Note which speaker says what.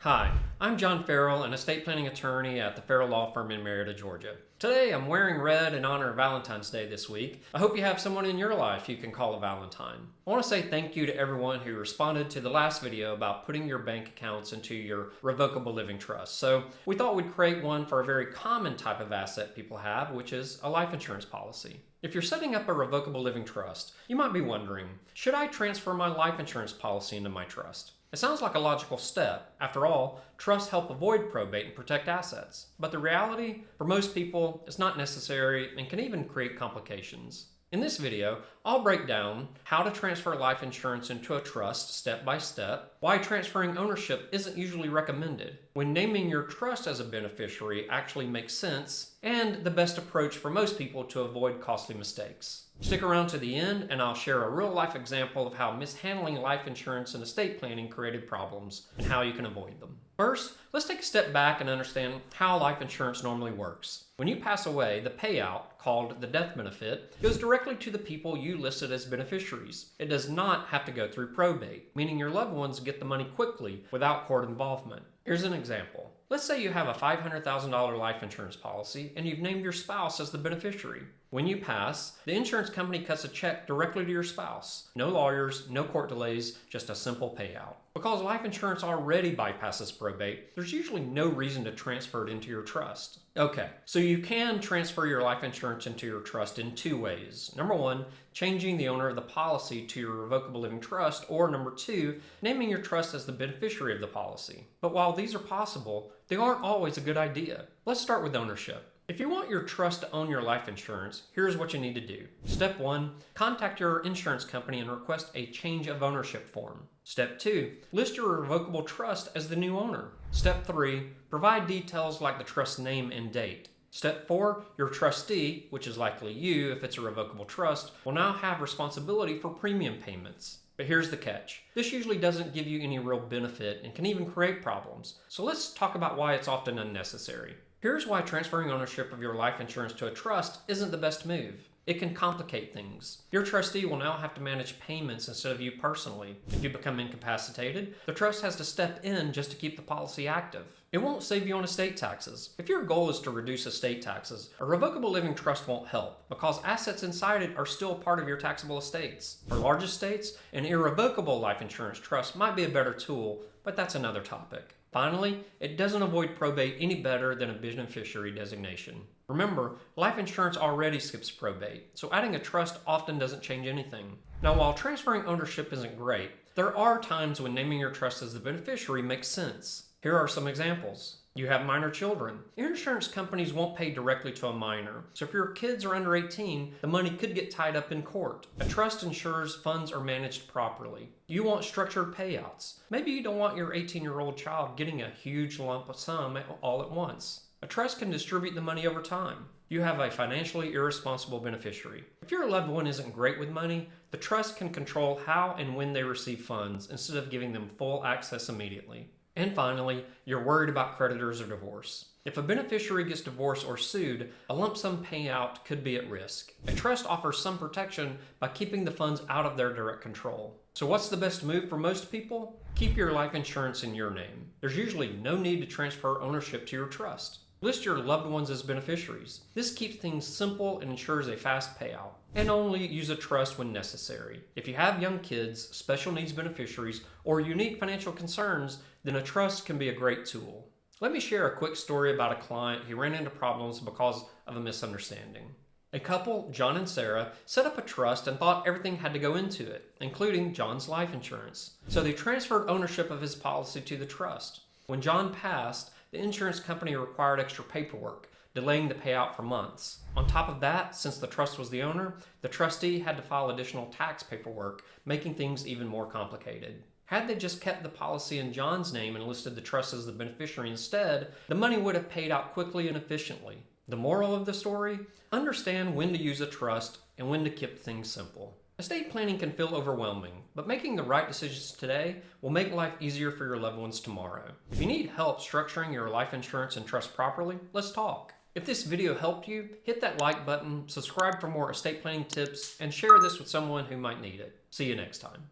Speaker 1: Hi, I'm John Farrell, an estate planning attorney at the Farrell Law Firm in Marietta, Georgia. Today I'm wearing red in honor of Valentine's Day this week. I hope you have someone in your life you can call a Valentine. I want to say thank you to everyone who responded to the last video about putting your bank accounts into your revocable living trust. So we thought we'd create one for a very common type of asset people have, which is a life insurance policy. If you're setting up a revocable living trust, you might be wondering, should I transfer my life insurance policy into my trust? It sounds like a logical step. After all, trusts help avoid probate and protect assets. But the reality, for most people, is not necessary and can even create complications. In this video, I'll break down how to transfer life insurance into a trust step by step, why transferring ownership isn't usually recommended, when naming your trust as a beneficiary actually makes sense, and the best approach for most people to avoid costly mistakes. Stick around to the end and I'll share a real-life example of how mishandling life insurance and estate planning created problems and how you can avoid them. First, let's take a step back and understand how life insurance normally works. When you pass away, the payout, called the death benefit, goes directly to the people you listed as beneficiaries. It does not have to go through probate, meaning your loved ones get the money quickly without court involvement. Here's an example. Let's say you have a $500,000 life insurance policy and you've named your spouse as the beneficiary. When you pass, the insurance company cuts a check directly to your spouse. No lawyers, no court delays, just a simple payout. Because life insurance already bypasses probate, there's usually no reason to transfer it into your trust. Okay, so you can transfer your life insurance into your trust in two ways. Number one, changing the owner of the policy to your revocable living trust, or number two, naming your trust as the beneficiary of the policy. But while these are possible, they aren't always a good idea. Let's start with ownership. If you want your trust to own your life insurance, here's what you need to do. Step 1, contact your insurance company and request a change of ownership form. Step 2, list your revocable trust as the new owner. Step 3, provide details like the trust name and date. Step 4, your trustee, which is likely you if it's a revocable trust, will now have responsibility for premium payments. But here's the catch. This usually doesn't give you any real benefit and can even create problems. So let's talk about why it's often unnecessary. Here's why transferring ownership of your life insurance to a trust isn't the best move. It can complicate things. Your trustee will now have to manage payments instead of you personally. If you become incapacitated, the trust has to step in just to keep the policy active. It won't save you on estate taxes. If your goal is to reduce estate taxes, a revocable living trust won't help because assets inside it are still part of your taxable estates. For large estates, an irrevocable life insurance trust might be a better tool, but that's another topic. Finally, it doesn't avoid probate any better than a beneficiary designation. Remember, life insurance already skips probate, so adding a trust often doesn't change anything. Now, while transferring ownership isn't great, there are times when naming your trust as the beneficiary makes sense. Here are some examples. You have minor children. Insurance companies won't pay directly to a minor, so if your kids are under 18, the money could get tied up in court. A trust ensures funds are managed properly. You want structured payouts. Maybe you don't want your 18-year-old child getting a huge lump sum all at once. A trust can distribute the money over time. You have a financially irresponsible beneficiary. If your loved one isn't great with money, the trust can control how and when they receive funds instead of giving them full access immediately. And finally, you're worried about creditors or divorce. If a beneficiary gets divorced or sued, a lump sum payout could be at risk. A trust offers some protection by keeping the funds out of their direct control. So what's the best move for most people? Keep your life insurance in your name. There's usually no need to transfer ownership to your trust. List your loved ones as beneficiaries. This keeps things simple and ensures a fast payout. And only use a trust when necessary. If you have young kids, special needs beneficiaries, or unique financial concerns, then a trust can be a great tool. Let me share a quick story about a client who ran into problems because of a misunderstanding. A couple, John and Sarah, set up a trust and thought everything had to go into it, including John's life insurance. So they transferred ownership of his policy to the trust. When John passed, the insurance company required extra paperwork, delaying the payout for months. On top of that, since the trust was the owner, the trustee had to file additional tax paperwork, making things even more complicated. Had they just kept the policy in John's name and listed the trust as the beneficiary instead, the money would have paid out quickly and efficiently. The moral of the story? Understand when to use a trust and when to keep things simple. Estate planning can feel overwhelming, but making the right decisions today will make life easier for your loved ones tomorrow. If you need help structuring your life insurance and trust properly, let's talk. If this video helped you, hit that like button, subscribe for more estate planning tips, and share this with someone who might need it. See you next time.